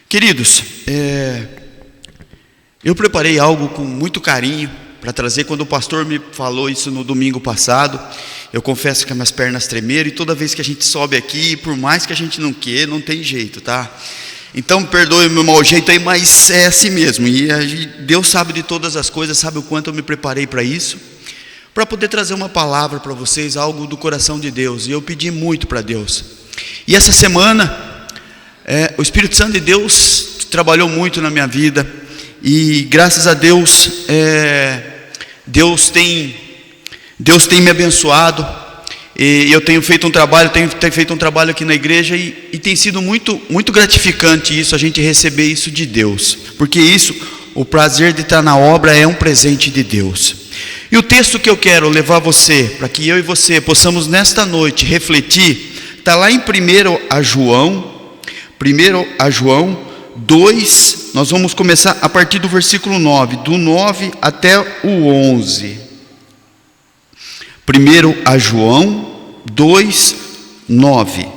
Queridos, eu preparei algo com muito carinho para trazer. Quando o pastor me falou isso no domingo passado, eu confesso que as minhas pernas tremeram, e toda vez que a gente sobe aqui, por mais que a gente não queira, não tem jeito, tá? Então perdoe o meu mau jeito aí, mas é assim mesmo, e Deus sabe de todas as coisas, sabe o quanto eu me preparei para isso, para poder trazer uma palavra para vocês, algo do coração de Deus, e eu pedi muito para Deus. E essa semana, o Espírito Santo de Deus trabalhou muito na minha vida, e graças a Deus, Deus tem me abençoado, e eu tenho feito um trabalho, aqui na igreja, e tem sido muito, muito gratificante isso, a gente receber isso de Deus, porque isso, o prazer de estar na obra é um presente de Deus. E o texto que eu quero levar você, para que eu e você possamos nesta noite refletir, está lá em 1 João 2, nós vamos começar a partir do versículo 9, do 9 até o 11. 1 João 2, 9.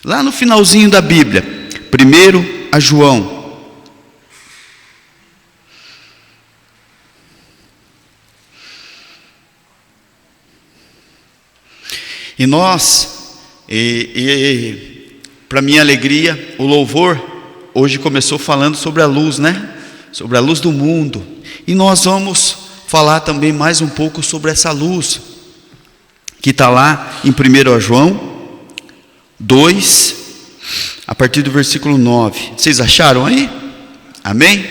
Lá no finalzinho da Bíblia, 1 João. E nós, para minha alegria, o louvor hoje começou falando sobre a luz, né? Sobre a luz do mundo. E nós vamos falar também mais um pouco sobre essa luz, que está lá em 1 João 2, a partir do versículo 9. Vocês acharam aí? Amém?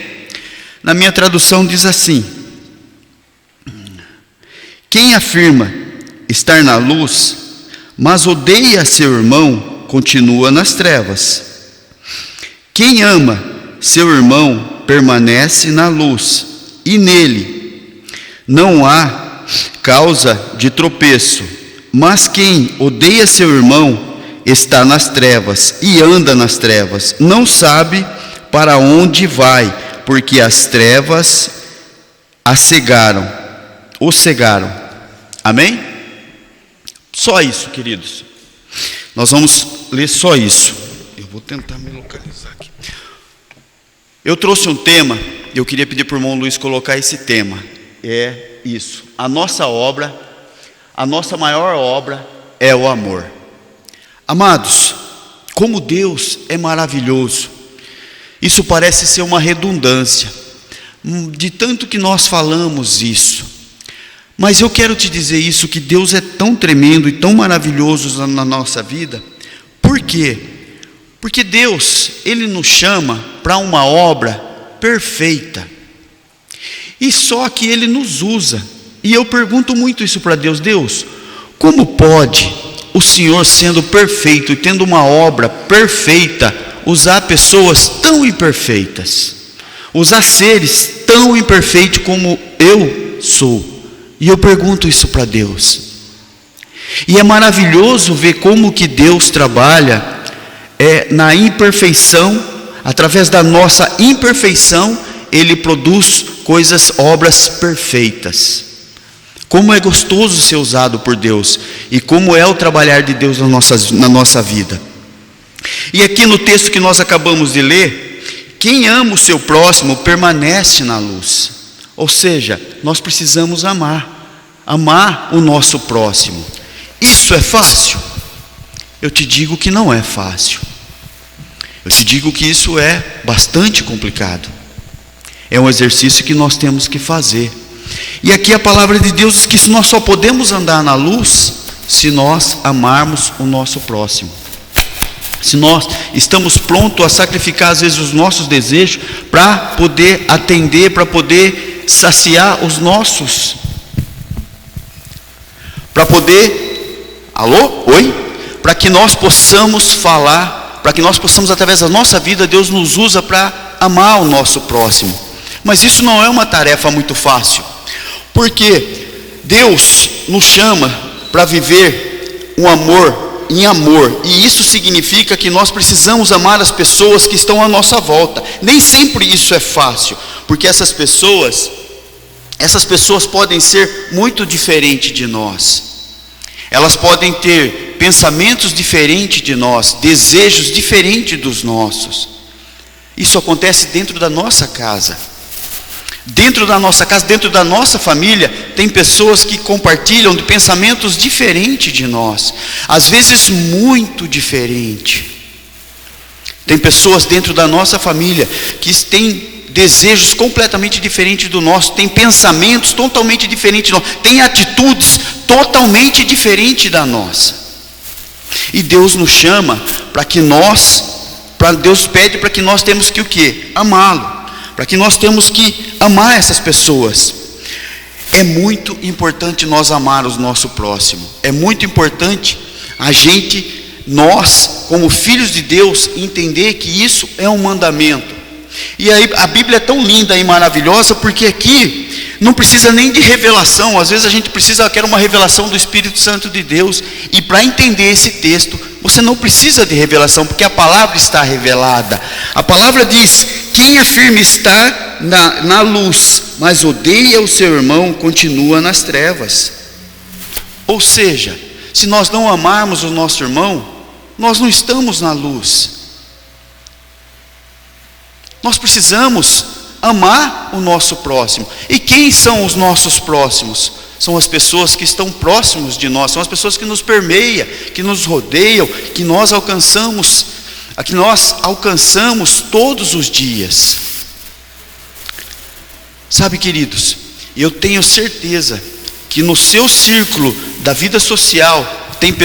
Na minha tradução diz assim: quem afirma estar na luz, mas odeia seu irmão, continua nas trevas. Quem ama seu irmão permanece na luz, e nele não há causa de tropeço. Mas quem odeia seu irmão está nas trevas e anda nas trevas, não sabe para onde vai, porque as trevas o cegaram. Amém? Só isso, queridos. Nós vamos ler só isso. Eu vou tentar me localizar aqui. Eu trouxe um tema, e eu queria pedir para o irmão Luiz colocar esse tema. É isso. A nossa maior obra é o amor. Amados, como Deus é maravilhoso. Isso parece ser uma redundância, de tanto que nós falamos isso. Mas eu quero te dizer isso, que Deus é tão tremendo e tão maravilhoso na nossa vida. Por quê? Porque Deus, Ele nos chama para uma obra perfeita. E só que Ele nos usa. E eu pergunto muito isso para Deus: Deus, como pode o Senhor, sendo perfeito e tendo uma obra perfeita, usar pessoas tão imperfeitas? Usar seres tão imperfeitos como eu sou? E eu pergunto isso para Deus. E é maravilhoso ver como que Deus trabalha na imperfeição. Através da nossa imperfeição, Ele produz obras perfeitas. Como é gostoso ser usado por Deus, e como é o trabalhar de Deus na nossa vida. E aqui no texto que nós acabamos de ler, quem ama o seu próximo permanece na luz. Ou seja, nós precisamos amar o nosso próximo. Isso é fácil? Eu te digo que não é fácil. Eu te digo que isso é bastante complicado. É um exercício que nós temos que fazer. E aqui a palavra de Deus diz que nós só podemos andar na luz se nós amarmos o nosso próximo. Se nós estamos prontos a sacrificar às vezes os nossos desejos para poder atender, para poder saciar os nossos, para poder, para que nós possamos falar, para que nós possamos, através da nossa vida, Deus nos usa para amar o nosso próximo. Mas isso não é uma tarefa muito fácil, porque Deus nos chama para viver um amor em amor, e isso significa que nós precisamos amar as pessoas que estão à nossa volta. Nem sempre isso é fácil, porque essas pessoas podem ser muito diferentes de nós. Elas podem ter pensamentos diferentes de nós, desejos diferentes dos nossos. Isso acontece dentro da nossa casa. Dentro da nossa casa, dentro da nossa família, tem pessoas que compartilham de pensamentos diferentes de nós, às vezes muito diferente. Tem pessoas dentro da nossa família que têm desejos completamente diferentes do nosso, têm pensamentos totalmente diferentes do nosso, têm atitudes totalmente diferentes da nossa. E Deus nos chama para que Deus pede para que nós temos que o quê? Amá-lo. Para que nós temos que amar essas pessoas. É muito importante nós amar o nosso próximo. É muito importante nós, como filhos de Deus, entender que isso é um mandamento. E aí a Bíblia é tão linda e maravilhosa, porque aqui não precisa nem de revelação. Às vezes a gente quer uma revelação do Espírito Santo de Deus. E para entender esse texto, você não precisa de revelação, porque a palavra está revelada. A palavra diz: quem afirma estar na luz, mas odeia o seu irmão, continua nas trevas. Ou seja, se nós não amarmos o nosso irmão, nós não estamos na luz. Nós precisamos amar o nosso próximo. E quem são os nossos próximos? São as pessoas que estão próximos de nós, são as pessoas que nos permeiam, que nos rodeiam, que nós alcançamos todos os dias. Sabe, queridos, eu tenho certeza que no seu círculo da vida social tem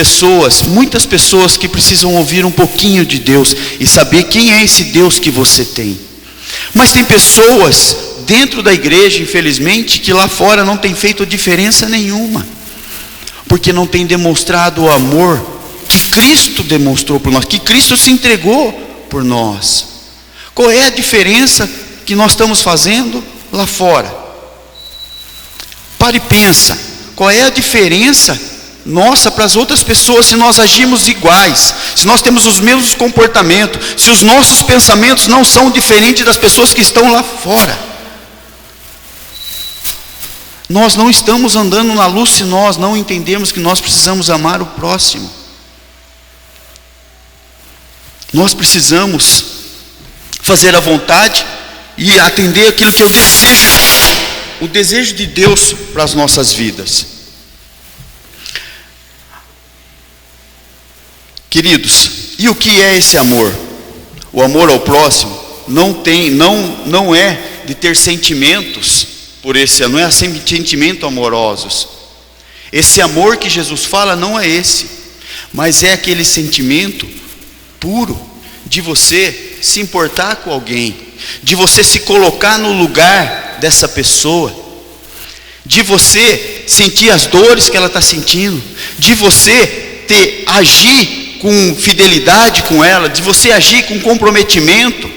muitas pessoas que precisam ouvir um pouquinho de Deus e saber quem é esse Deus que você tem. Mas tem pessoas dentro da igreja, infelizmente, que lá fora não tem feito diferença nenhuma, porque não tem demonstrado o amor que Cristo demonstrou por nós, que Cristo se entregou por nós. Qual é a diferença que nós estamos fazendo lá fora? Pare e pensa, qual é a diferença nossa para as outras pessoas, se nós agimos iguais, se nós temos os mesmos comportamentos, se os nossos pensamentos não são diferentes das pessoas que estão lá fora? Nós não estamos andando na luz se nós não entendemos que nós precisamos amar o próximo. Nós precisamos fazer a vontade e atender aquilo que é o desejo de Deus para as nossas vidas. Queridos, e o que é esse amor? O amor ao próximo não é de ter sentimentos por esse, não é sentimento amorosos. Esse amor que Jesus fala não é esse, mas é aquele sentimento puro de você se importar com alguém, de você se colocar no lugar dessa pessoa, de você sentir as dores que ela está sentindo, de você agir com fidelidade com ela, de você agir com comprometimento,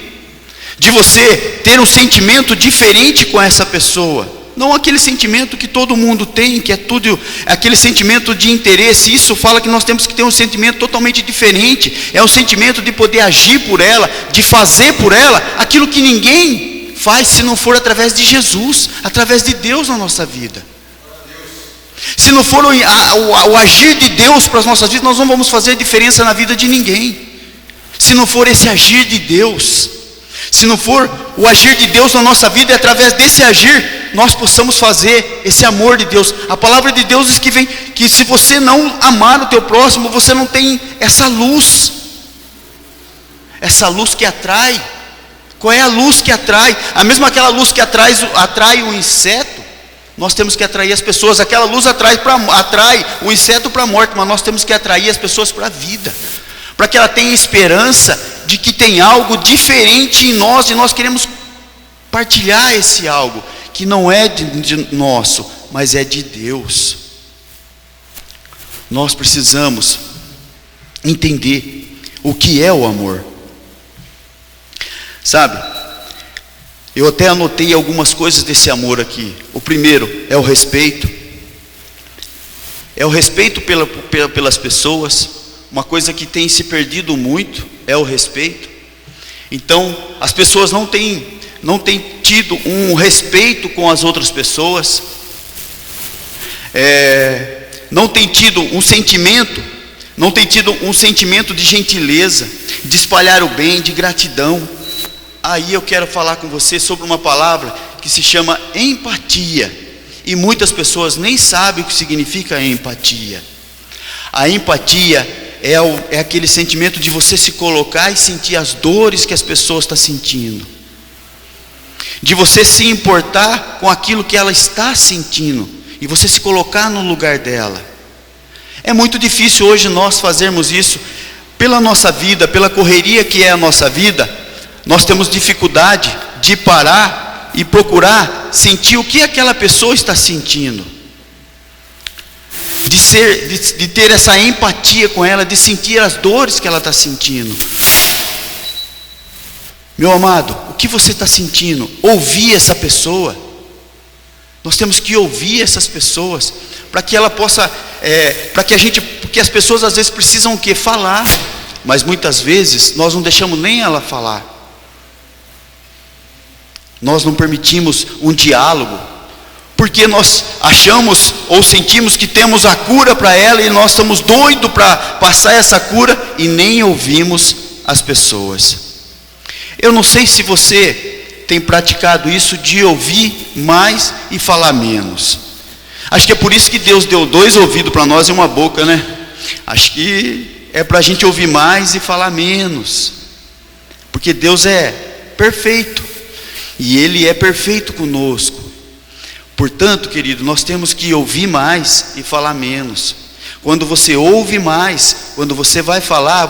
de você ter um sentimento diferente com essa pessoa. Não aquele sentimento que todo mundo tem, que é aquele sentimento de interesse. Isso fala que nós temos que ter um sentimento totalmente diferente. É o sentimento de poder agir por ela, de fazer por ela aquilo que ninguém faz se não for através de Jesus, através de Deus na nossa vida. Se não for o agir de Deus para as nossas vidas, nós não vamos fazer diferença na vida de ninguém. Se não for esse agir de Deus, se não for o agir de Deus na nossa vida, é através desse agir nós possamos fazer esse amor de Deus. A palavra de Deus diz que se você não amar o teu próximo, você não tem essa luz que atrai. Qual é a luz que atrai? A mesma aquela luz que atrai o inseto. Nós temos que atrair as pessoas. Aquela luz atrai o inseto para a morte, mas nós temos que atrair as pessoas para a vida, para que ela tenha esperança de que tem algo diferente em nós, e nós queremos partilhar esse algo que não é de nosso, mas é de Deus. Nós precisamos entender o que é o amor. Sabe, eu até anotei algumas coisas desse amor aqui. O primeiro é o respeito. É o respeito pelas pessoas. Uma coisa que tem se perdido muito é o respeito. Então, as pessoas não têm tido um respeito com as outras pessoas. Não tem tido um sentimento de gentileza, de espalhar o bem, de gratidão. aí eu quero falar com você sobre uma palavra que se chama empatia. E muitas pessoas nem sabem o que significa empatia. A empatia é aquele sentimento de você se colocar e sentir as dores que as pessoas estão sentindo, de você se importar com aquilo que ela está sentindo e você se colocar no lugar dela. É muito difícil hoje nós fazermos isso. Pela nossa vida, pela correria que é a nossa vida, nós temos dificuldade de parar e procurar sentir o que aquela pessoa está sentindo, de ter essa empatia com ela, de sentir as dores que ela está sentindo. Meu amado, o que você está sentindo? Ouvir essa pessoa. Nós temos que ouvir essas pessoas, para que ela possa, porque as pessoas às vezes precisam o quê? Falar, mas muitas vezes nós não deixamos nem ela falar. Nós não permitimos um diálogo, porque nós achamos ou sentimos que temos a cura para ela, e nós estamos doidos para passar essa cura, e nem ouvimos as pessoas. Eu não sei se você tem praticado isso de ouvir mais e falar menos. Acho que é por isso que Deus deu 2 ouvidos para nós e uma boca, né? Acho que é para a gente ouvir mais e falar menos, porque Deus é perfeito, e Ele é perfeito conosco. Portanto, querido, nós temos que ouvir mais e falar menos. Quando você ouve mais, quando você vai falar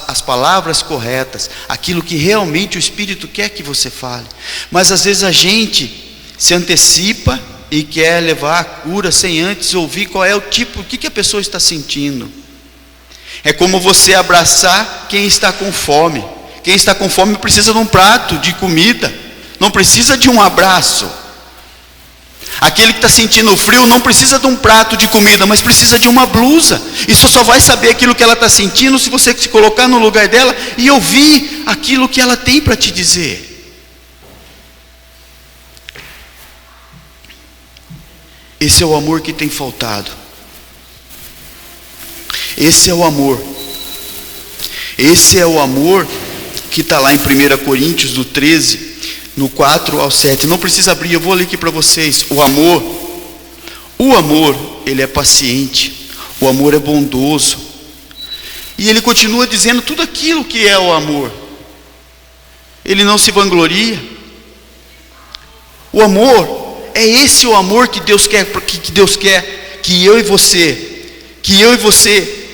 as palavras corretas, aquilo que realmente o Espírito quer que você fale. Mas às vezes a gente se antecipa e quer levar a cura sem antes ouvir qual é o que a pessoa está sentindo. É como você abraçar quem está com fome. Quem está com fome precisa de um prato de comida, não precisa de um abraço. Aquele que está sentindo frio não precisa de um prato de comida, mas precisa de uma blusa. E você só vai saber aquilo que ela está sentindo se você se colocar no lugar dela e ouvir aquilo que ela tem para te dizer. Esse é o amor que tem faltado. Esse é o amor. Esse é o amor que está lá em 1 Coríntios, do 13, no 4 ao 7. Não precisa abrir, eu vou ler aqui para vocês. O amor, ele é paciente. O amor é bondoso. E ele continua dizendo tudo aquilo que é o amor. Ele não se vangloria. O amor, é esse o amor que Deus quer, que eu e você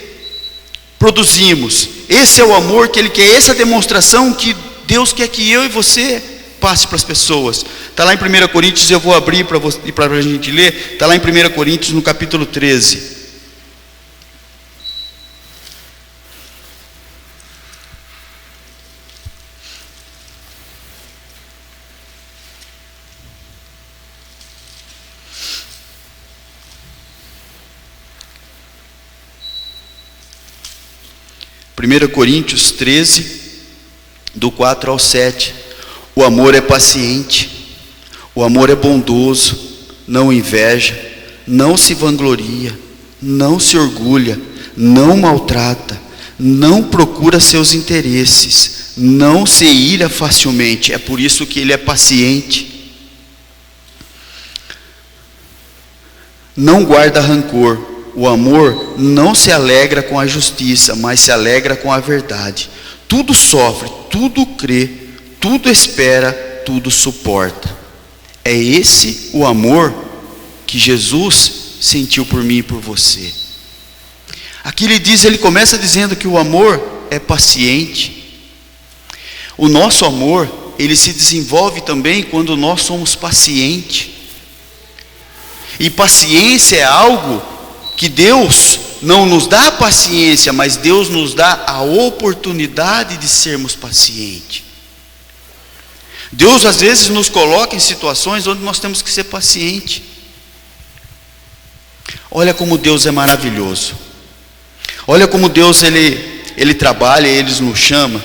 produzimos. Esse é o amor que Ele quer, essa demonstração que Deus quer que eu e você passe para as pessoas. Está lá em 1 Coríntios, eu vou abrir para a gente ler. Está lá em 1 Coríntios, no capítulo 13. Primeira Coríntios 13, do 4 ao 7. O amor é paciente, o amor é bondoso, não inveja, não se vangloria, não se orgulha, não maltrata, não procura seus interesses, não se ira facilmente. É por isso que ele é paciente. Não guarda rancor. O amor não se alegra com a justiça, mas se alegra com a verdade. Tudo sofre, tudo crê, tudo espera, tudo suporta. É esse o amor que Jesus sentiu por mim e por você. Aqui ele começa dizendo que o amor é paciente. O nosso amor, ele se desenvolve também quando nós somos pacientes. E paciência é algo que Deus não nos dá paciência, mas Deus nos dá a oportunidade de sermos pacientes. Deus às vezes nos coloca em situações onde nós temos que ser pacientes. Olha como Deus é maravilhoso. Olha como Deus ele trabalha, Ele nos chama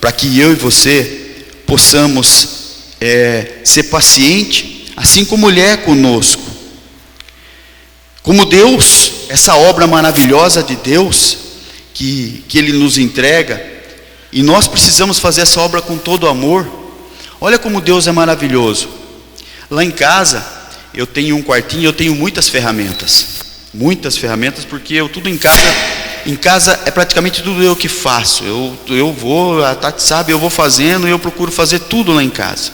para que eu e você possamos ser paciente, assim como Ele é conosco. Como Deus, essa obra maravilhosa de Deus, que Ele nos entrega, e nós precisamos fazer essa obra com todo amor. Olha como Deus é maravilhoso. Lá em casa, eu tenho um quartinho, eu tenho muitas ferramentas, porque eu tudo em casa é praticamente tudo eu que faço. Eu vou, a Tati sabe, eu vou fazendo e eu procuro fazer tudo lá em casa.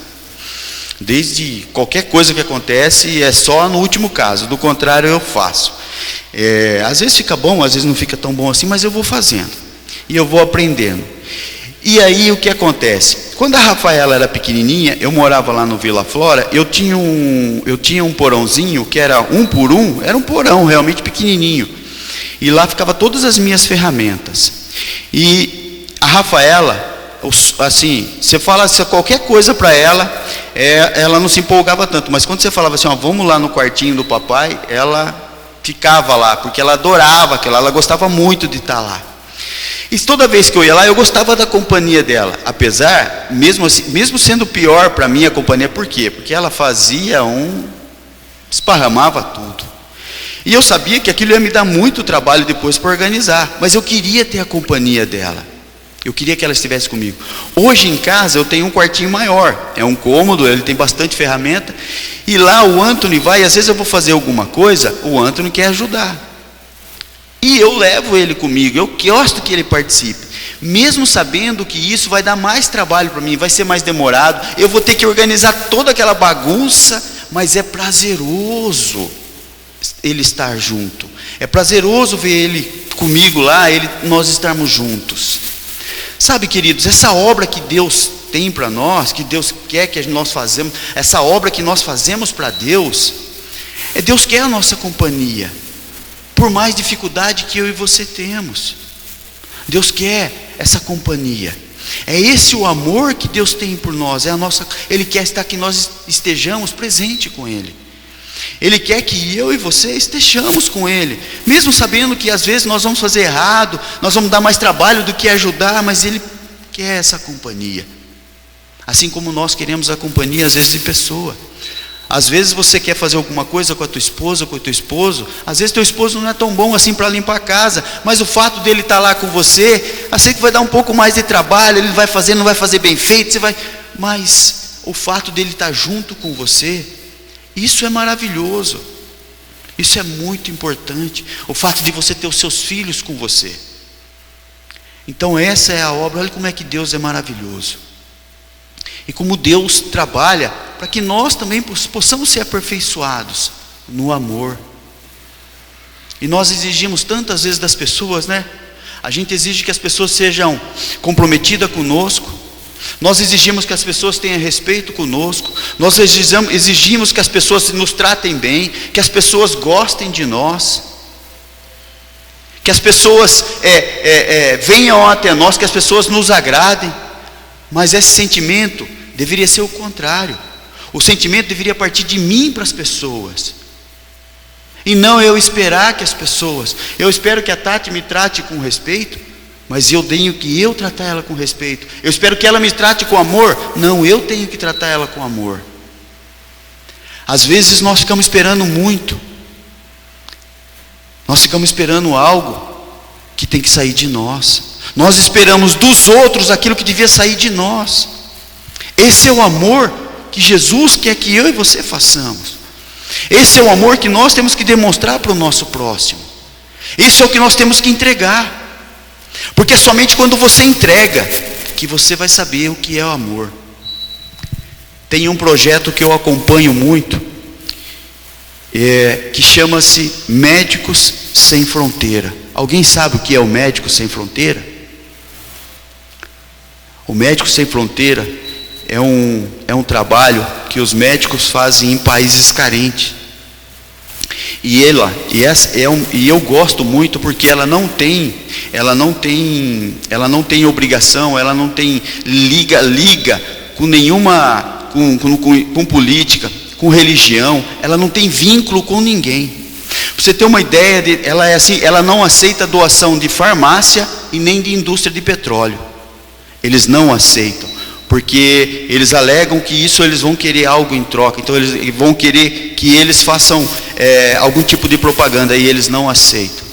Desde qualquer coisa que acontece, é só no último caso, do contrário eu faço. Às vezes fica bom, às vezes não fica tão bom assim, mas eu vou fazendo e eu vou aprendendo. E aí o que acontece? Quando a Rafaela era pequenininha, eu morava lá no Vila Flora, eu tinha um porãozinho que era 1 por 1, era um porão realmente pequenininho. E lá ficava todas as minhas ferramentas. E a Rafaela, assim, você fala qualquer coisa para ela, ela não se empolgava tanto. Mas quando você falava assim, vamos lá no quartinho do papai, ela ficava lá, porque ela adorava aquilo, ela gostava muito de estar lá. E toda vez que eu ia lá, eu gostava da companhia dela, apesar, mesmo assim, mesmo sendo pior para mim a companhia. Por quê? Porque ela fazia esparramava tudo. E eu sabia que aquilo ia me dar muito trabalho depois para organizar, mas eu queria ter a companhia dela. Eu queria que ela estivesse comigo. Hoje em casa eu tenho um quartinho maior, é um cômodo, ele tem bastante ferramenta, e lá o Anthony vai, às vezes eu vou fazer alguma coisa, o Anthony quer ajudar. E eu levo ele comigo, eu gosto que ele participe, mesmo sabendo que isso vai dar mais trabalho para mim, vai ser mais demorado, eu vou ter que organizar toda aquela bagunça, mas é prazeroso ele estar junto, é prazeroso ver ele comigo lá, nós estarmos juntos. Sabe, queridos, essa obra que Deus tem para nós, que Deus quer que nós fazemos, essa obra que nós fazemos para Deus, Deus quer a nossa companhia. Por mais dificuldade que eu e você temos, Deus quer essa companhia. É esse o amor que Deus tem por nós. Ele quer estar que nós estejamos presente com Ele. Ele quer que eu e você estejamos com Ele, mesmo sabendo que às vezes nós vamos fazer errado, nós vamos dar mais trabalho do que ajudar, mas Ele quer essa companhia. Assim como nós queremos a companhia às vezes de pessoa. Às vezes você quer fazer alguma coisa com a tua esposa, com o teu esposo, às vezes teu esposo não é tão bom assim para limpar a casa, mas o fato dele estar lá com você, sei que vai dar um pouco mais de trabalho, ele vai fazer, não vai fazer bem feito, mas o fato dele estar junto com você, isso é maravilhoso, isso é muito importante, o fato de você ter os seus filhos com você. Então essa é a obra, olha como é que Deus é maravilhoso. E como Deus trabalha para que nós também possamos ser aperfeiçoados no amor. E nós exigimos tantas vezes das pessoas, né? A gente exige que as pessoas sejam comprometidas conosco. Nós exigimos que as pessoas tenham respeito conosco. Nós exigimos que as pessoas nos tratem bem, que as pessoas gostem de nós, que as pessoas venham até nós, que as pessoas nos agradem. Mas esse sentimento deveria ser o contrário. O sentimento deveria partir de mim para as pessoas, e não eu esperar que as pessoas. Eu espero que a Tati me trate com respeito, mas eu tenho que tratar ela com respeito. Eu espero que ela me trate com amor, não, eu tenho que tratar ela com amor. Às vezes nós ficamos esperando muito, nós ficamos esperando algo que tem que sair de nós. Nós esperamos dos outros aquilo que devia sair de nós. Esse é o amor que Jesus quer que eu e você façamos. Esse é o amor que nós temos que demonstrar para o nosso próximo. Isso é o que nós temos que entregar. Porque é somente quando você entrega que você vai saber o que é o amor. Tem um projeto que eu acompanho muito, que chama-se Médicos Sem Fronteira. Alguém sabe o que é o Médicos Sem Fronteira? O Médicos Sem Fronteira é um trabalho que os médicos fazem em países carentes. E eu gosto muito porque ela não tem obrigação, ela não tem liga com nenhuma, com política, com religião, ela não tem vínculo com ninguém. Para você ter uma ideia, ela não aceita doação de farmácia e nem de indústria de petróleo. Eles não aceitam, porque eles alegam que isso eles vão querer algo em troca. Então eles vão querer que eles façam algum tipo de propaganda, e eles não aceitam.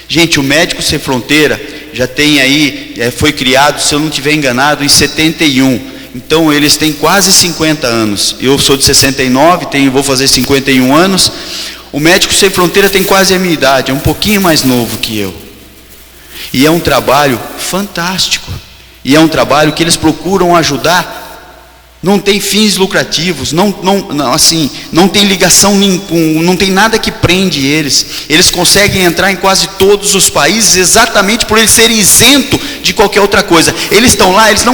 Gente, o Médicos Sem Fronteira já tem aí, foi criado, se eu não estiver enganado, em 71. então eles têm quase 50 anos. Eu sou de 69, vou fazer 51 anos. O Médicos Sem Fronteira tem quase a minha idade, é um pouquinho mais novo que eu. E é um trabalho fantástico. E é um trabalho que eles procuram ajudar. Não tem fins lucrativos, não tem ligação nenhuma, não tem nada que prende eles. Eles conseguem entrar em quase todos os países exatamente por eles serem isentos de qualquer outra coisa. Eles estão lá, eles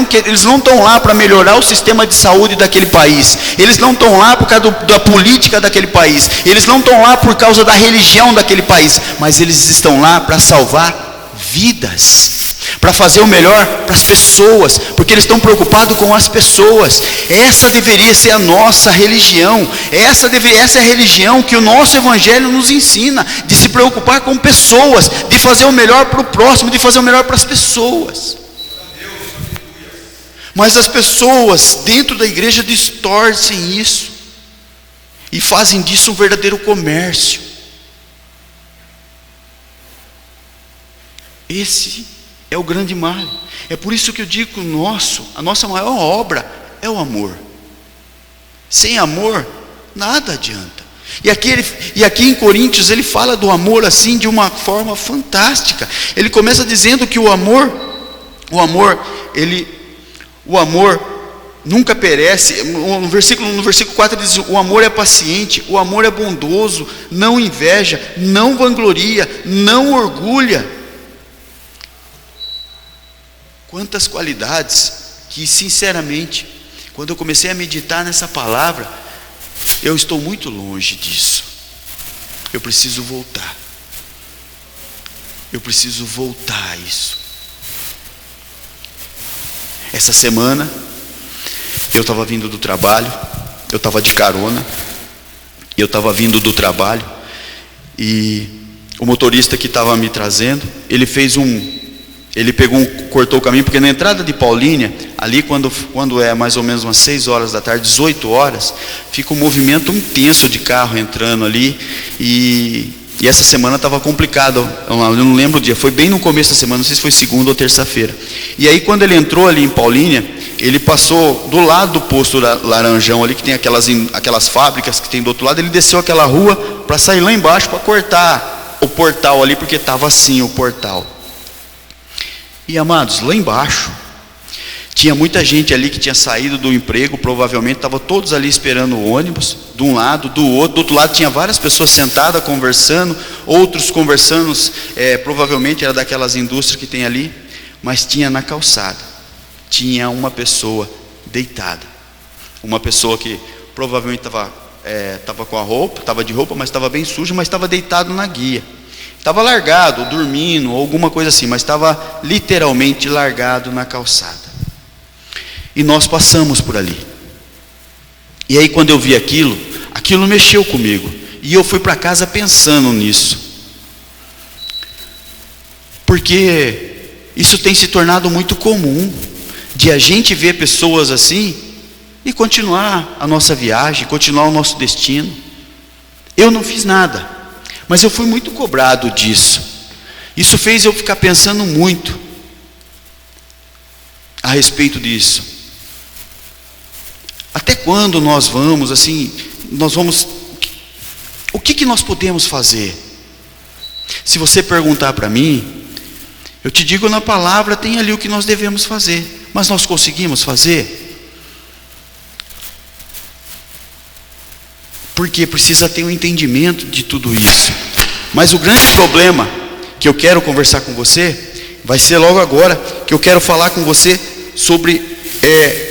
não estão lá para melhorar o sistema de saúde daquele país. Eles não estão lá por causa da política daquele país. Eles não estão lá por causa da religião daquele país. Mas eles estão lá para salvar vidas, para fazer o melhor para as pessoas, porque eles estão preocupados com as pessoas. Essa deveria ser a nossa religião. Essa é a religião que o nosso evangelho nos ensina, de se preocupar com pessoas, de fazer o melhor para o próximo, de fazer o melhor para as pessoas. Mas as pessoas dentro da igreja distorcem isso e fazem disso um verdadeiro comércio. Esse é o grande mal. É por isso que eu digo que a nossa maior obra é o amor. Sem amor, nada adianta. E aqui em Coríntios ele fala do amor assim de uma forma fantástica. Ele começa dizendo que o amor nunca perece. No versículo 4 ele diz: o amor é paciente, o amor é bondoso, não inveja, não vangloria, não orgulha. Quantas qualidades que, sinceramente, quando eu comecei a meditar nessa palavra, eu estou muito longe disso. Eu preciso voltar. Eu preciso voltar a isso. Essa semana, eu estava vindo do trabalho, eu estava de carona, e eu estava vindo do trabalho, e o motorista que estava me trazendo, ele cortou o caminho, porque na entrada de Paulínia, ali quando é mais ou menos umas 6 horas da tarde, 18 horas, fica um movimento intenso de carro entrando ali, e essa semana estava complicado, eu não lembro o dia, foi bem no começo da semana, não sei se foi segunda ou terça-feira. E aí quando ele entrou ali em Paulínia, ele passou do lado do posto Laranjão ali, que tem aquelas fábricas que tem do outro lado, ele desceu aquela rua para sair lá embaixo, para cortar o portal ali, porque estava assim o portal. E amados, lá embaixo tinha muita gente ali que tinha saído do emprego, provavelmente estavam todos ali esperando o ônibus, de um lado, do outro lado tinha várias pessoas sentadas conversando, outros conversando, provavelmente era daquelas indústrias que tem ali, mas tinha na calçada, tinha uma pessoa deitada, uma pessoa que provavelmente estava com a roupa, estava de roupa, mas estava bem suja, mas estava deitado na guia. Estava largado, dormindo, ou alguma coisa assim, mas estava literalmente largado na calçada. E nós passamos por ali. E aí quando eu vi aquilo mexeu comigo. E eu fui para casa pensando nisso. Porque isso tem se tornado muito comum, de a gente ver pessoas assim, e continuar a nossa viagem, continuar o nosso destino. Eu não fiz nada. Mas eu fui muito cobrado disso. Isso fez eu ficar pensando muito a respeito disso. Até quando nós vamos assim, o que nós podemos fazer? Se você perguntar para mim, eu te digo na palavra, tem ali o que nós devemos fazer. Mas nós conseguimos fazer? Porque precisa ter um entendimento de tudo isso. Mas o grande problema que eu quero conversar com você vai ser logo agora, que eu quero falar com você sobre,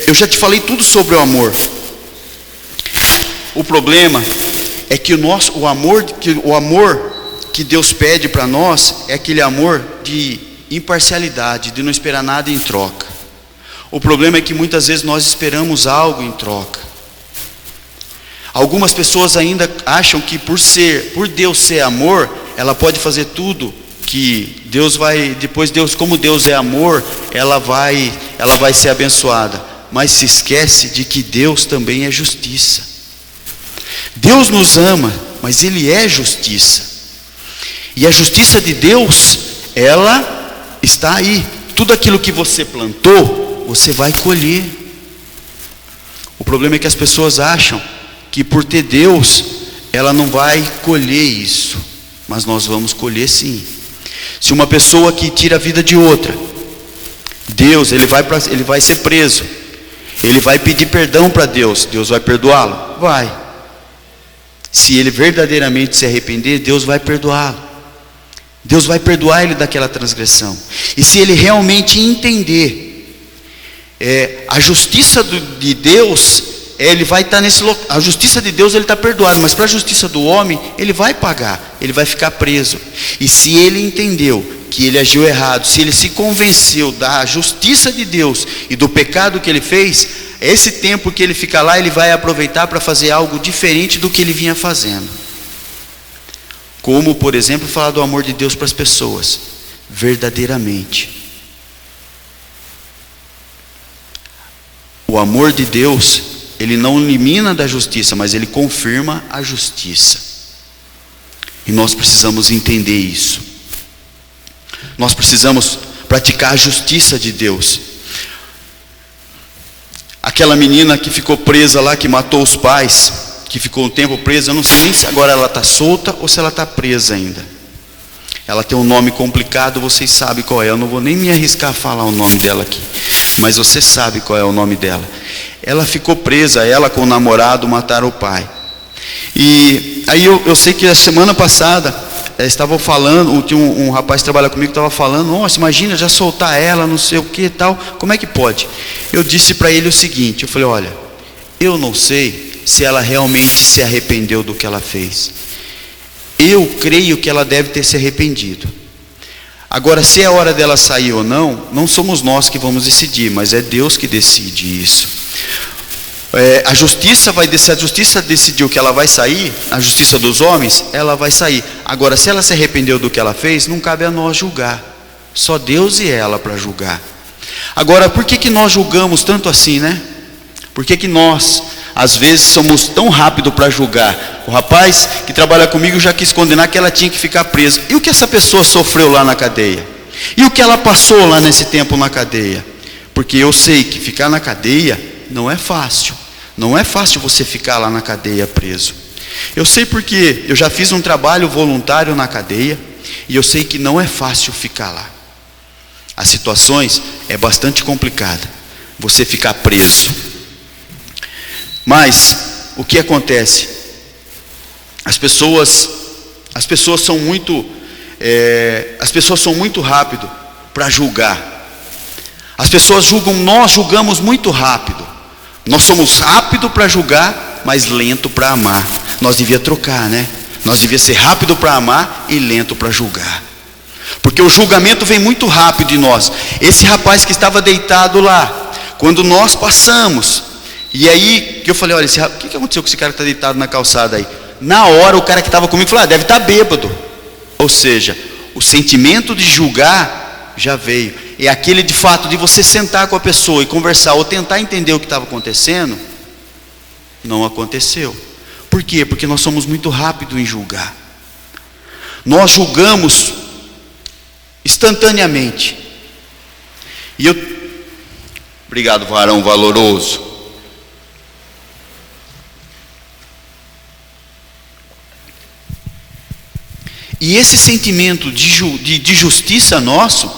eu já te falei tudo sobre o amor. O problema é que o amor que Deus pede para nós é aquele amor de imparcialidade, de não esperar nada em troca. O problema é que muitas vezes nós esperamos algo em troca. Algumas pessoas ainda acham que por Deus ser amor, ela pode fazer tudo, que como Deus é amor, ela vai ser abençoada. Mas se esquece de que Deus também é justiça. Deus nos ama, mas Ele é justiça. E a justiça de Deus, ela está aí. Tudo aquilo que você plantou, você vai colher. O problema é que as pessoas acham que por ter Deus, ela não vai colher isso, mas nós vamos colher sim. Se uma pessoa que tira a vida de outra, Deus, ele vai ser preso, ele vai pedir perdão para Deus, Deus vai perdoá-lo? Vai. Se ele verdadeiramente se arrepender, Deus vai perdoá-lo. Deus vai perdoar ele daquela transgressão. E se ele realmente entender a justiça de Deus, ele vai estar nesse local. A justiça de Deus ele está perdoado, mas para a justiça do homem ele vai pagar, ele vai ficar preso. E se ele entendeu que ele agiu errado, se ele se convenceu da justiça de Deus e do pecado que ele fez, esse tempo que ele fica lá, ele vai aproveitar para fazer algo diferente do que ele vinha fazendo. Como, por exemplo, falar do amor de Deus para as pessoas, verdadeiramente. O amor de Deus, ele não elimina da justiça, mas ele confirma a justiça. E nós precisamos entender isso. Nós precisamos praticar a justiça de Deus. Aquela menina que ficou presa lá, que matou os pais, que ficou um tempo presa, eu não sei nem se agora ela está solta ou se ela está presa ainda. Ela tem um nome complicado, vocês sabem qual é. Eu não vou nem me arriscar a falar o nome dela aqui, mas você sabe qual é o nome dela. Ela ficou presa, ela com o namorado mataram o pai. E aí eu sei que a semana passada estavam falando, tinha um rapaz que trabalha comigo que estava falando, nossa, imagina já soltar ela, não sei o que e tal, como é que pode? Eu disse para ele o seguinte, eu falei, olha, eu não sei se ela realmente se arrependeu do que ela fez. Eu creio que ela deve ter se arrependido. Agora, se é hora dela sair ou não, não somos nós que vamos decidir, mas é Deus que decide isso. A justiça vai descer, a justiça decidiu que ela vai sair, a justiça dos homens, ela vai sair. Agora, se ela se arrependeu do que ela fez, não cabe a nós julgar. Só Deus e ela para julgar. Agora, por que nós julgamos tanto assim, né? Por que nós, às vezes, somos tão rápidos para julgar? O rapaz que trabalha comigo já quis condenar que ela tinha que ficar presa. E o que essa pessoa sofreu lá na cadeia? E o que ela passou lá nesse tempo na cadeia? Porque eu sei que ficar na cadeia não é fácil. Não é fácil você ficar lá na cadeia preso. Eu sei porque eu já fiz um trabalho voluntário na cadeia e eu sei que não é fácil ficar lá. As situações é bastante complicada você ficar preso. Mas o que acontece? As pessoas são muito rápido para julgar. As pessoas julgam, nós julgamos muito rápido. Nós somos rápido para julgar, mas lento para amar. Nós devíamos trocar, né? Nós devíamos ser rápido para amar e lento para julgar. Porque o julgamento vem muito rápido de nós. Esse rapaz que estava deitado lá, quando nós passamos, e aí que eu falei, olha, o que aconteceu com esse cara que está deitado na calçada aí? Na hora o cara que estava comigo falou, deve estar bêbado. Ou seja, o sentimento de julgar já veio. É aquele de fato de você sentar com a pessoa e conversar ou tentar entender o que estava acontecendo, não aconteceu. Por quê? Porque nós somos muito rápidos em julgar. Nós julgamos instantaneamente. Obrigado, varão valoroso. E esse sentimento de justiça nosso,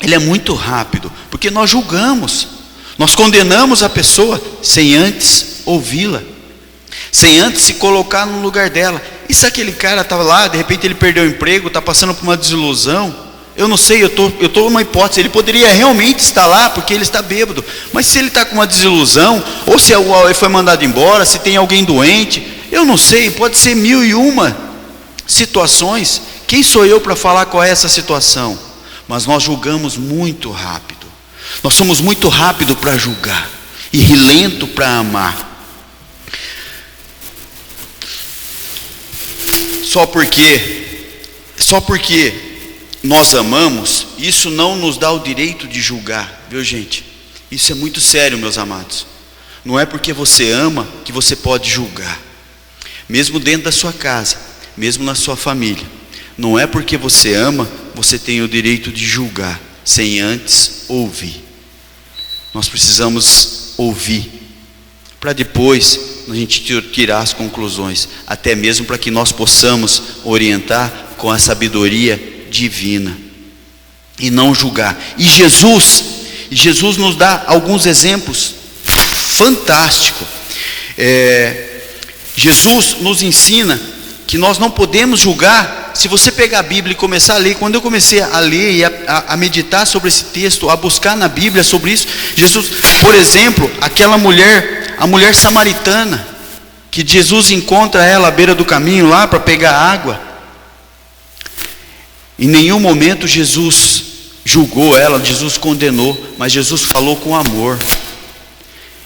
ele é muito rápido, porque nós julgamos, nós condenamos a pessoa sem antes ouvi-la, sem antes se colocar no lugar dela. E se aquele cara estava lá, de repente ele perdeu o emprego, está passando por uma desilusão, eu não sei, eu estou numa hipótese, ele poderia realmente estar lá porque ele está bêbado, mas se ele está com uma desilusão, ou se ele foi mandado embora, se tem alguém doente, eu não sei, pode ser 1001 situações. Quem sou eu para falar qual é essa situação? Mas nós julgamos muito rápido. Nós somos muito rápido para julgar e lento para amar. Só porque nós amamos, isso não nos dá o direito de julgar, viu, gente? Isso é muito sério, meus amados. Não é porque você ama que você pode julgar. Mesmo dentro da sua casa, mesmo na sua família. Não é porque você ama, você tem o direito de julgar, sem antes ouvir. Nós precisamos ouvir, para depois a gente tirar as conclusões, até mesmo para que nós possamos orientar com a sabedoria divina e não julgar. E Jesus nos dá alguns exemplos fantásticos. Jesus nos ensina que nós não podemos julgar. Se você pegar a Bíblia e começar a ler, quando eu comecei a ler e a meditar sobre esse texto, a buscar na Bíblia sobre isso, Jesus, por exemplo, aquela mulher, a mulher samaritana, que Jesus encontra ela à beira do caminho lá para pegar água, em nenhum momento Jesus julgou ela, Jesus condenou, mas Jesus falou com amor,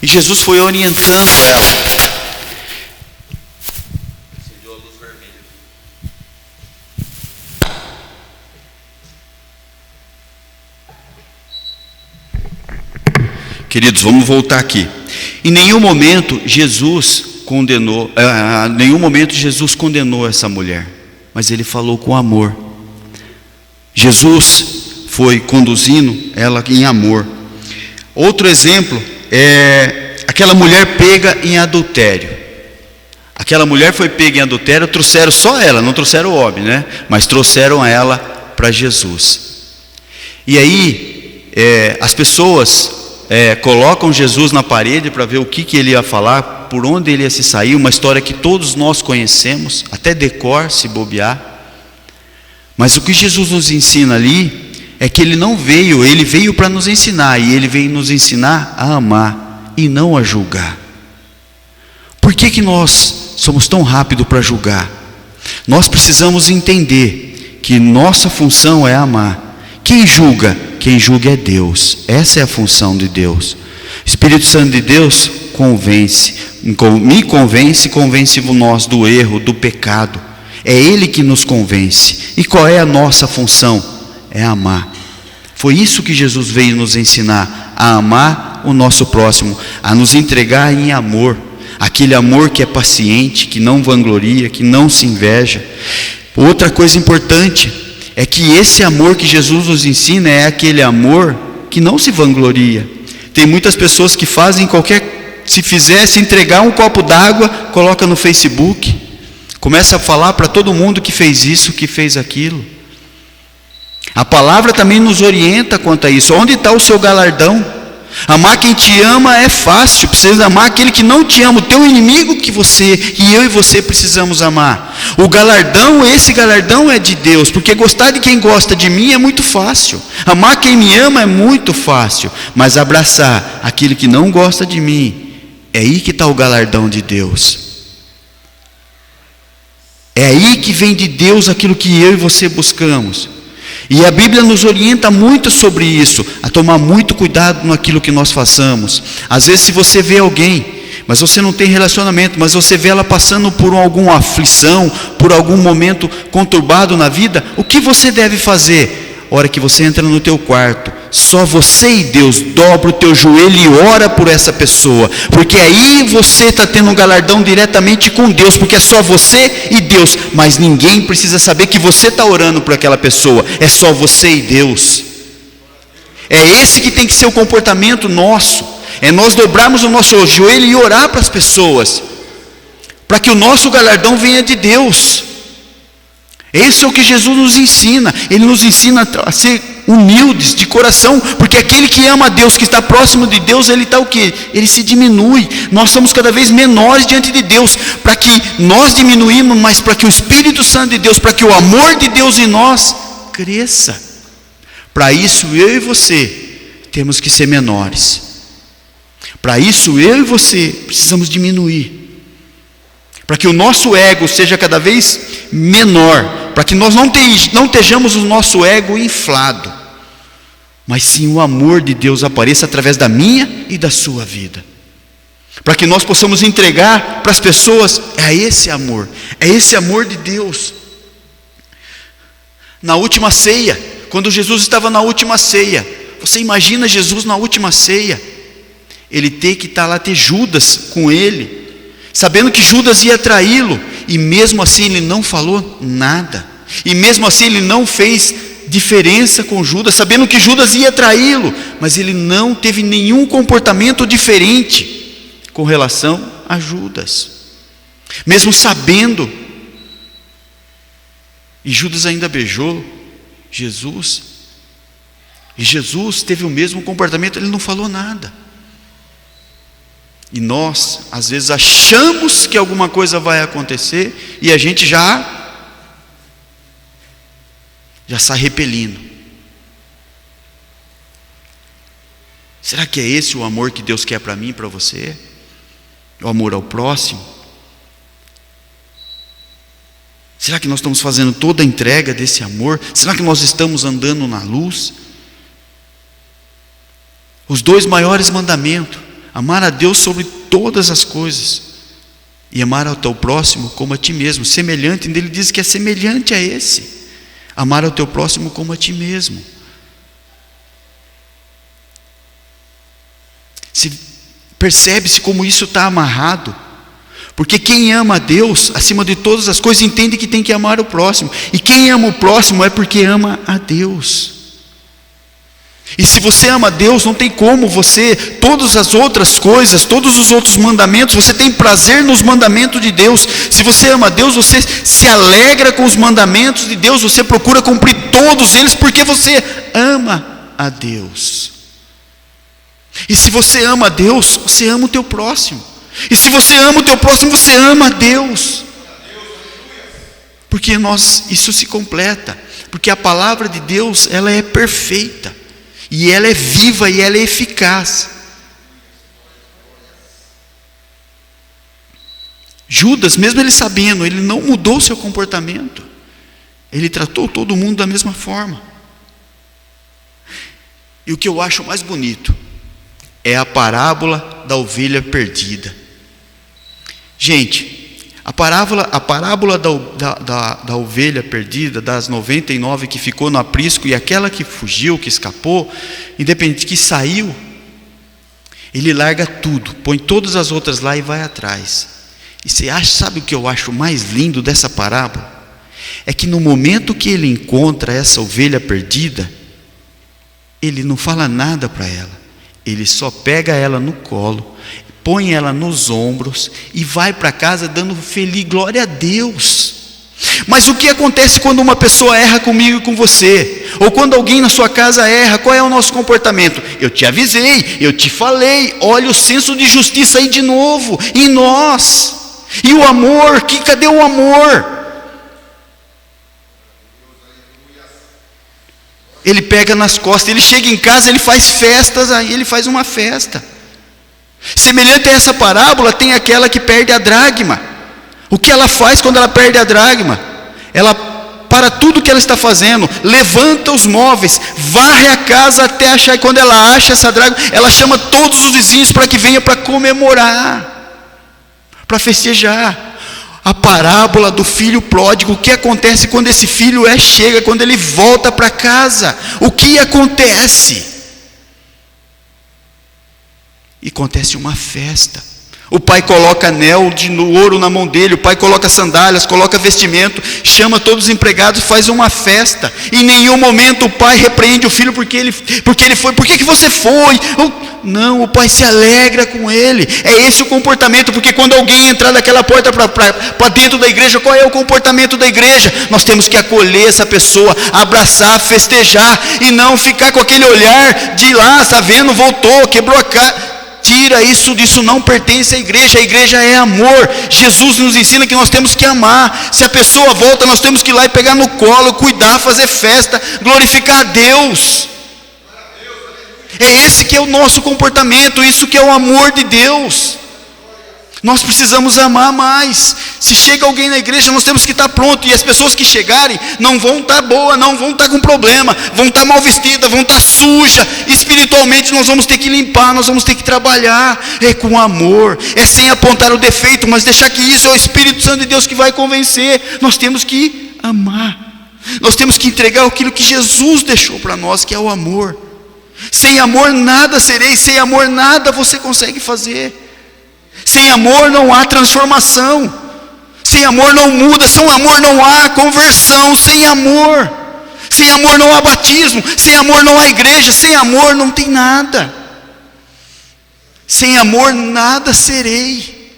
e Jesus foi orientando ela. Queridos, vamos voltar aqui. Em nenhum momento Jesus condenou essa mulher, mas ele falou com amor. Jesus foi conduzindo ela em amor. Outro exemplo é aquela mulher pega em adultério. Aquela mulher foi pega em adultério, trouxeram só ela, não trouxeram o homem, né? Mas trouxeram ela para Jesus. E aí as pessoas colocam Jesus na parede para ver o que ele ia falar, por onde ele ia se sair, uma história que todos nós conhecemos, até decor se bobear. Mas o que Jesus nos ensina ali é que ele veio para nos ensinar, e ele veio nos ensinar a amar e não a julgar. Por que nós somos tão rápidos para julgar? Nós precisamos entender que nossa função é amar. Quem julga é Deus. Essa é a função de Deus. O Espírito Santo de Deus me convence nós do erro, do pecado. É Ele que nos convence. E qual é a nossa função? É amar. Foi isso que Jesus veio nos ensinar, a amar o nosso próximo, a nos entregar em amor, aquele amor que é paciente, que não vangloria, que não se inveja. Outra coisa importante é que esse amor que Jesus nos ensina é aquele amor que não se vangloria. Tem muitas pessoas que fazem se entregar um copo d'água, coloca no Facebook, começa a falar para todo mundo que fez isso, que fez aquilo. A palavra também nos orienta quanto a isso. Onde está o seu galardão? Amar quem te ama é fácil. Precisa amar aquele que não te ama, o teu inimigo, que eu e você precisamos amar. Esse galardão é de Deus, porque gostar de quem gosta de mim é muito fácil. Amar quem me ama é muito fácil, mas abraçar aquele que não gosta de mim, é aí que está o galardão de Deus. É aí que vem de Deus aquilo que eu e você buscamos. E a Bíblia nos orienta muito sobre isso, a tomar muito cuidado naquilo que nós façamos. Às vezes, se você vê alguém, mas você não tem relacionamento, mas você vê ela passando por alguma aflição, por algum momento conturbado na vida, o que você deve fazer? A hora que você entra no teu quarto, só você e Deus, dobra o teu joelho e ora por essa pessoa, porque aí você está tendo um galardão diretamente com Deus, porque é só você e Deus, mas ninguém precisa saber que você está orando por aquela pessoa, é só você e Deus. É esse que tem que ser o comportamento nosso, é nós dobrarmos o nosso joelho e orar para as pessoas, para que o nosso galardão venha de Deus. Esse é o que Jesus nos ensina. Ele nos ensina a ser humildes de coração, porque aquele que ama a Deus, que está próximo de Deus, ele está o quê? Ele se diminui. Nós somos cada vez menores diante de Deus, para que nós diminuímos, mas para que o Espírito Santo de Deus, para que o amor de Deus em nós cresça. Para isso eu e você temos que ser menores. Para isso eu e você precisamos diminuir, para que o nosso ego seja cada vez menor, para que nós não estejamos o nosso ego inflado, mas sim o amor de Deus apareça através da minha e da sua vida, para que nós possamos entregar para as pessoas esse amor de Deus. Na última ceia, quando Jesus estava na última ceia, você imagina Jesus na última ceia, ele ter que estar lá, ter Judas com ele, sabendo que Judas ia traí-lo, e mesmo assim ele não falou nada, e mesmo assim ele não fez diferença com Judas, sabendo que Judas ia traí-lo, mas ele não teve nenhum comportamento diferente. com relação a Judas, mesmo sabendo. E Judas ainda beijou Jesus, e Jesus teve o mesmo comportamento, ele não falou nada. E nós, às vezes, achamos que alguma coisa vai acontecer e a gente já sai repelindo. Será que é esse o amor que Deus quer para mim e para você? O amor ao próximo? Será que nós estamos fazendo toda a entrega desse amor? Será que nós estamos andando na luz? Os 2 maiores mandamentos: amar a Deus sobre todas as coisas e amar ao teu próximo como a ti mesmo. Semelhante, ele diz que é semelhante a esse: amar ao teu próximo como a ti mesmo. Percebe-se como isso está amarrado, porque quem ama a Deus acima de todas as coisas entende que tem que amar o próximo, e quem ama o próximo é porque ama a Deus. E se você ama a Deus, não tem como você, todas as outras coisas, todos os outros mandamentos, você tem prazer nos mandamentos de Deus. Se você ama a Deus, você se alegra com os mandamentos de Deus, você procura cumprir todos eles, porque você ama a Deus. E se você ama a Deus, você ama o teu próximo. E se você ama o teu próximo, você ama a Deus. Porque isso se completa. Porque a palavra de Deus, ela é perfeita. E ela é viva e ela é eficaz. Judas, mesmo ele sabendo, ele não mudou seu comportamento. Ele tratou todo mundo da mesma forma. E o que eu acho mais bonito é a parábola da ovelha perdida. Gente, a parábola da ovelha perdida, das 99 que ficou no aprisco, e aquela que fugiu, que escapou, independente que saiu, ele larga tudo, põe todas as outras lá e vai atrás. E você sabe o que eu acho mais lindo dessa parábola? É que no momento que ele encontra essa ovelha perdida, ele não fala nada para ela. Ele só pega ela no colo, põe ela nos ombros e vai para casa dando feliz glória a Deus. Mas o que acontece quando uma pessoa erra comigo e com você? Ou quando alguém na sua casa erra, qual é o nosso comportamento? Eu te avisei, eu te falei, olha o senso de justiça aí de novo, em nós. E o amor, cadê o amor? Ele pega nas costas, ele chega em casa, ele faz festas, aí ele faz uma festa. Semelhante a essa parábola, tem aquela que perde a dracma. O que ela faz quando ela perde a dracma? Ela para tudo que ela está fazendo, levanta os móveis, varre a casa até achar, e quando ela acha essa dracma, ela chama todos os vizinhos para que venham para comemorar, para festejar. A parábola do filho pródigo, o que acontece quando esse filho chega, quando ele volta para casa? O que acontece? E acontece uma festa. O pai coloca anel de ouro na mão dele, o pai coloca sandálias, coloca vestimento, chama todos os empregados, faz uma festa. Em nenhum momento o pai repreende o filho porque ele foi. Por que você foi? Não, o pai se alegra com ele. É esse o comportamento, porque quando alguém entrar daquela porta para dentro da igreja, qual é o comportamento da igreja? Nós temos que acolher essa pessoa, abraçar, festejar, e não ficar com aquele olhar de lá, está vendo, voltou, quebrou a cara. Tira isso, disso não pertence à igreja. A igreja é amor. Jesus nos ensina que nós temos que amar. Se a pessoa volta, nós temos que ir lá e pegar no colo, cuidar, fazer festa, glorificar a Deus. É esse que é o nosso comportamento, isso que é o amor de Deus. Nós precisamos amar mais. Se chega alguém na igreja, nós temos que estar pronto. E as pessoas que chegarem não vão estar boas, não vão estar com problema, vão estar mal vestidas, vão estar sujas. Espiritualmente nós vamos ter que limpar, nós vamos ter que trabalhar. É com amor, é sem apontar o defeito, mas deixar que isso é o Espírito Santo de Deus que vai convencer. Nós temos que amar. Nós temos que entregar aquilo que Jesus deixou para nós, que é o amor. Sem amor nada serei, sem amor nada você consegue fazer. Sem amor não há transformação, sem amor não muda, sem amor não há conversão, sem amor não há batismo, sem amor não há igreja, sem amor não tem nada. Sem amor nada serei.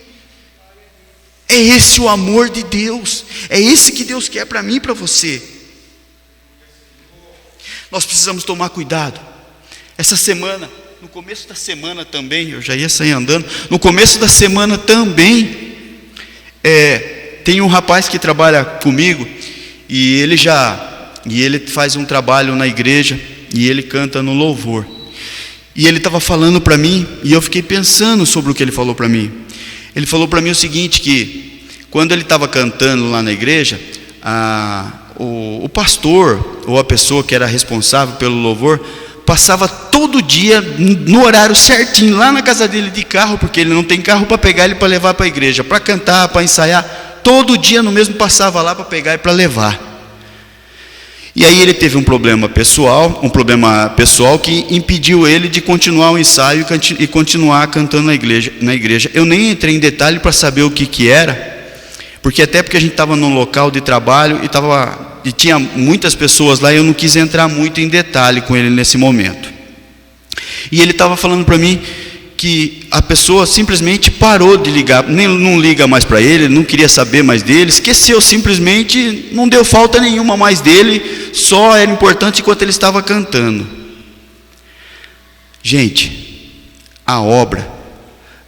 É esse o amor de Deus. É esse que Deus quer para mim e para você. Nós precisamos tomar cuidado. Essa semana, no começo da semana também, eu já ia sair andando. No começo da semana também, tem um rapaz que trabalha comigo e ele faz um trabalho na igreja e ele canta no louvor. E ele estava falando para mim e eu fiquei pensando sobre o que ele falou para mim. Ele falou para mim o seguinte, que quando ele estava cantando lá na igreja, o pastor ou a pessoa que era responsável pelo louvor passava todo dia no horário certinho lá na casa dele de carro, porque ele não tem carro para pegar ele para levar para a igreja, para cantar, para ensaiar. Todo dia no mesmo passava lá para pegar e para levar. E aí ele teve um problema pessoal que impediu ele de continuar o ensaio e continuar cantando na igreja. Eu nem entrei em detalhe para saber o que era, porque a gente estava num local de trabalho e tinha muitas pessoas lá, e eu não quis entrar muito em detalhe com ele nesse momento. E ele estava falando para mim que a pessoa simplesmente parou de ligar, não liga mais para ele, não queria saber mais dele, esqueceu, simplesmente não deu falta nenhuma mais dele, só era importante enquanto ele estava cantando. Gente, a obra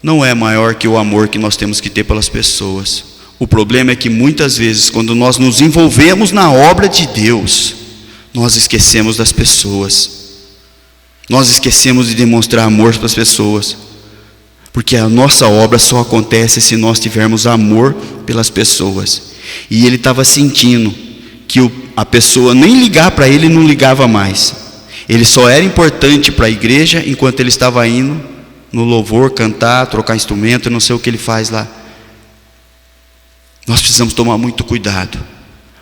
não é maior que o amor que nós temos que ter pelas pessoas. O problema é que muitas vezes, quando nós nos envolvemos na obra de Deus, nós esquecemos das pessoas. Nós esquecemos de demonstrar amor para as pessoas, porque a nossa obra só acontece se nós tivermos amor pelas pessoas. E ele estava sentindo que a pessoa nem ligar para ele não ligava mais. Ele só era importante para a igreja enquanto ele estava indo no louvor, cantar, trocar instrumento, não sei o que ele faz lá. Nós precisamos tomar muito cuidado,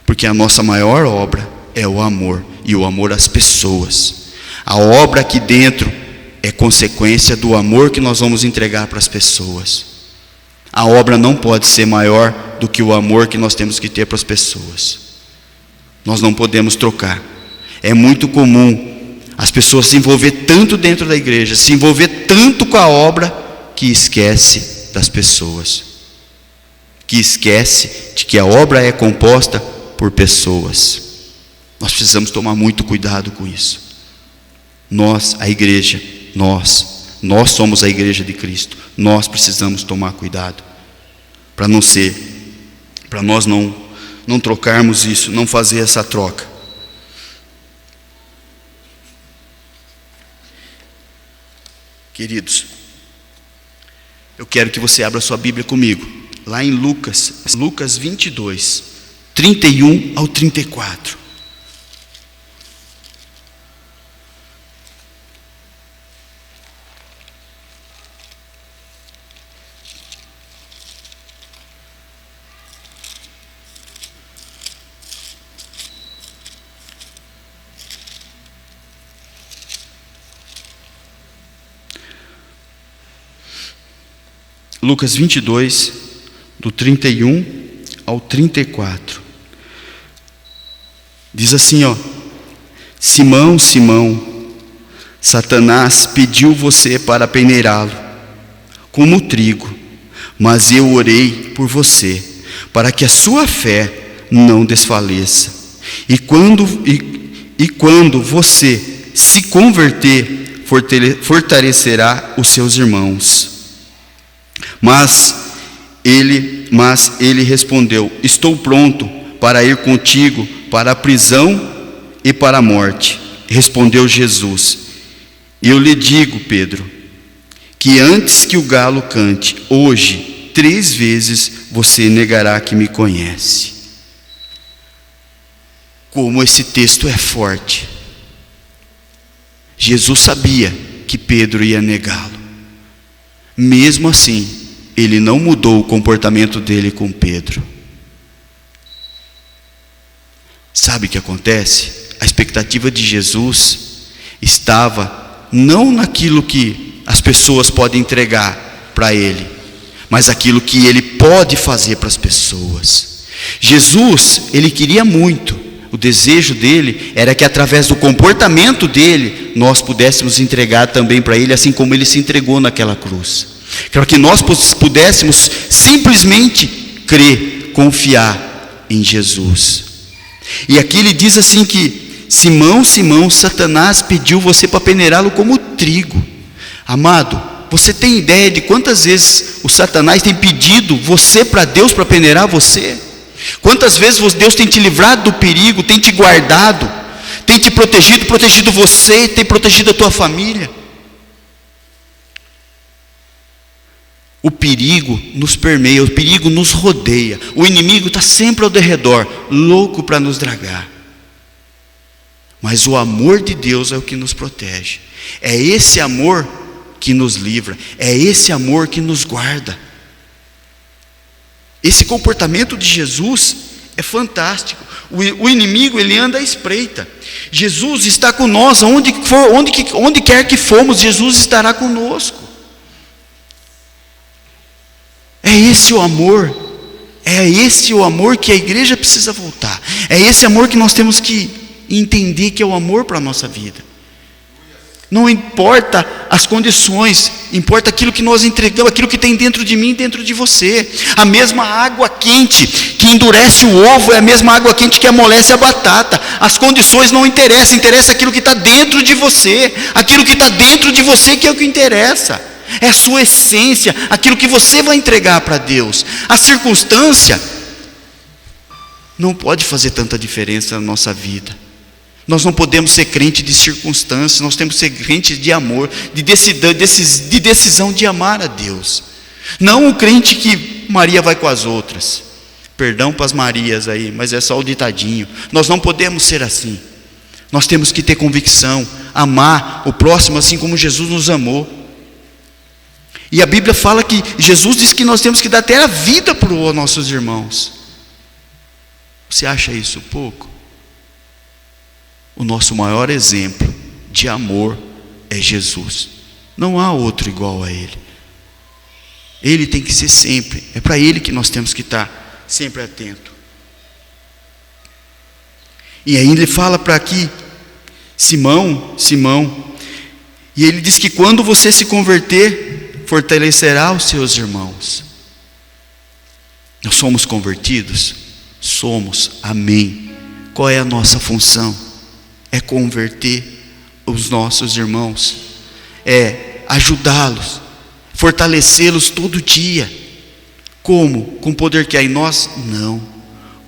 porque a nossa maior obra é o amor, e o amor às pessoas. A obra aqui dentro é consequência do amor que nós vamos entregar para as pessoas. A obra não pode ser maior do que o amor que nós temos que ter para as pessoas. Nós não podemos trocar. É muito comum as pessoas se envolver tanto dentro da igreja, se envolver tanto com a obra, que esquece das pessoas, que esquece de que a obra é composta por pessoas. Nós precisamos tomar muito cuidado com isso. Nós, a igreja, nós somos a igreja de Cristo. Nós precisamos tomar cuidado para nós não trocarmos isso, não fazer essa troca. Queridos, eu quero que você abra sua Bíblia comigo, lá em Lucas 22, 31 ao 34. Lucas 22, do 31 ao 34. Diz assim, Simão, Simão, Satanás pediu você para peneirá-lo como trigo, mas eu orei por você, para que a sua fé não desfaleça. E quando você se converter, fortalecerá os seus irmãos. Mas ele respondeu: estou pronto para ir contigo para a prisão e para a morte. Respondeu Jesus: eu lhe digo, Pedro, que antes que o galo cante, hoje 3 vezes você negará que me conhece. Como esse texto é forte. Jesus sabia que Pedro ia negá-lo. Mesmo assim, ele não mudou o comportamento dele com Pedro. Sabe o que acontece? A expectativa de Jesus estava não naquilo que as pessoas podem entregar para ele, mas aquilo que ele pode fazer para as pessoas. Jesus, ele queria muito, O desejo dele era que através do comportamento dele, nós pudéssemos entregar também para ele, assim como ele se entregou naquela cruz. Para que nós pudéssemos simplesmente crer, confiar em Jesus. E aqui ele diz assim que: Simão, Simão, Satanás pediu você para peneirá-lo como trigo. Amado, você tem ideia de quantas vezes o Satanás tem pedido você para Deus, para peneirar você? Quantas vezes Deus tem te livrado do perigo, tem te guardado, tem te protegido você, tem protegido a tua família? O perigo nos permeia, o perigo nos rodeia. O inimigo está sempre ao derredor, louco para nos dragar. Mas o amor de Deus é o que nos protege. É esse amor que nos livra, é esse amor que nos guarda. Esse comportamento de Jesus é fantástico. O inimigo, ele anda à espreita. Jesus está com nós, onde quer que formos, Jesus estará conosco. É esse o amor que a igreja precisa voltar. É esse amor que nós temos que entender que é o amor para a nossa vida. Não importa as condições, importa aquilo que nós entregamos, aquilo que tem dentro de mim e dentro de você. A mesma água quente que endurece o ovo é a mesma água quente que amolece a batata. As condições não interessam, interessa aquilo que está dentro de você. Aquilo que está dentro de você que é o que interessa. É a sua essência, aquilo que você vai entregar para Deus. A circunstância não pode fazer tanta diferença na nossa vida. Nós não podemos ser crente de circunstâncias, nós temos que ser crente de amor, de decisão de amar a Deus. Não o crente que Maria vai com as outras. Perdão para as Marias aí, mas é só o ditadinho. Nós não podemos ser assim. Nós temos que ter convicção, amar o próximo assim como Jesus nos amou. E a Bíblia fala que Jesus diz que nós temos que dar até a vida para os nossos irmãos. Você acha isso pouco? O nosso maior exemplo de amor é Jesus. Não há outro igual a Ele. Ele tem que ser sempre. É para Ele que nós temos que estar sempre atento. E aí ele fala para aqui, Simão, Simão. E ele diz que quando você se converter, fortalecerá os seus irmãos. Nós somos convertidos? Somos, amém. Qual é a nossa função? É converter os nossos irmãos, é ajudá-los, fortalecê-los todo dia. Como? Com o poder que há em nós? Não,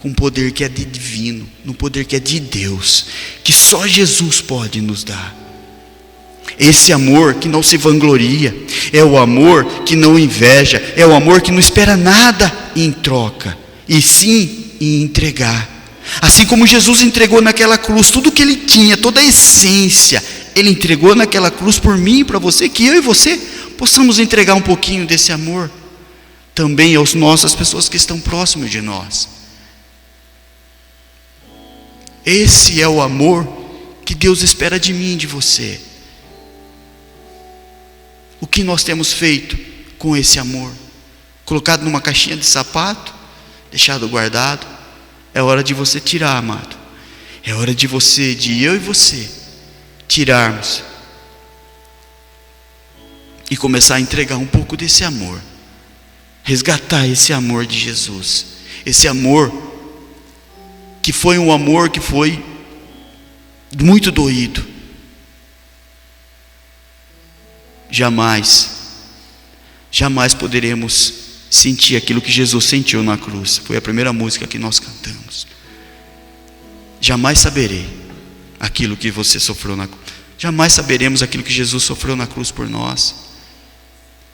com o poder que é de divino, no poder que é de Deus, que só Jesus pode nos dar. Esse amor que não se vangloria, é o amor que não inveja, é o amor que não espera nada em troca, e sim em entregar. Assim como Jesus entregou naquela cruz tudo que Ele tinha, toda a essência, Ele entregou naquela cruz por mim e para você, que eu e você possamos entregar um pouquinho desse amor também às pessoas que estão próximas de nós. Esse é o amor que Deus espera de mim e de você. O que nós temos feito com esse amor? Colocado numa caixinha de sapato, deixado guardado? É hora de você tirar, amado. É hora de eu e você, tirarmos e começar a entregar um pouco desse amor. Resgatar esse amor de Jesus. Esse amor que foi um amor que foi muito doído. Jamais poderemos sentir aquilo que Jesus sentiu na cruz. Foi a primeira música que nós cantamos. Jamais saberei aquilo que você sofreu na cruz. Jamais saberemos aquilo que Jesus sofreu na cruz por nós.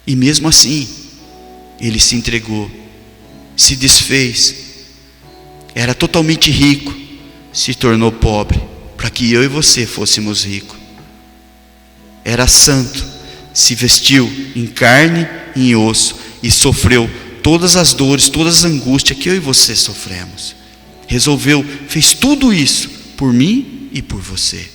E mesmo assim, Ele se entregou, se desfez, era totalmente rico, se tornou pobre, para que eu e você fôssemos ricos. Era santo, se vestiu em carne e em osso, e sofreu todas as dores, todas as angústias que eu e você sofremos. Fez tudo isso por mim e por você.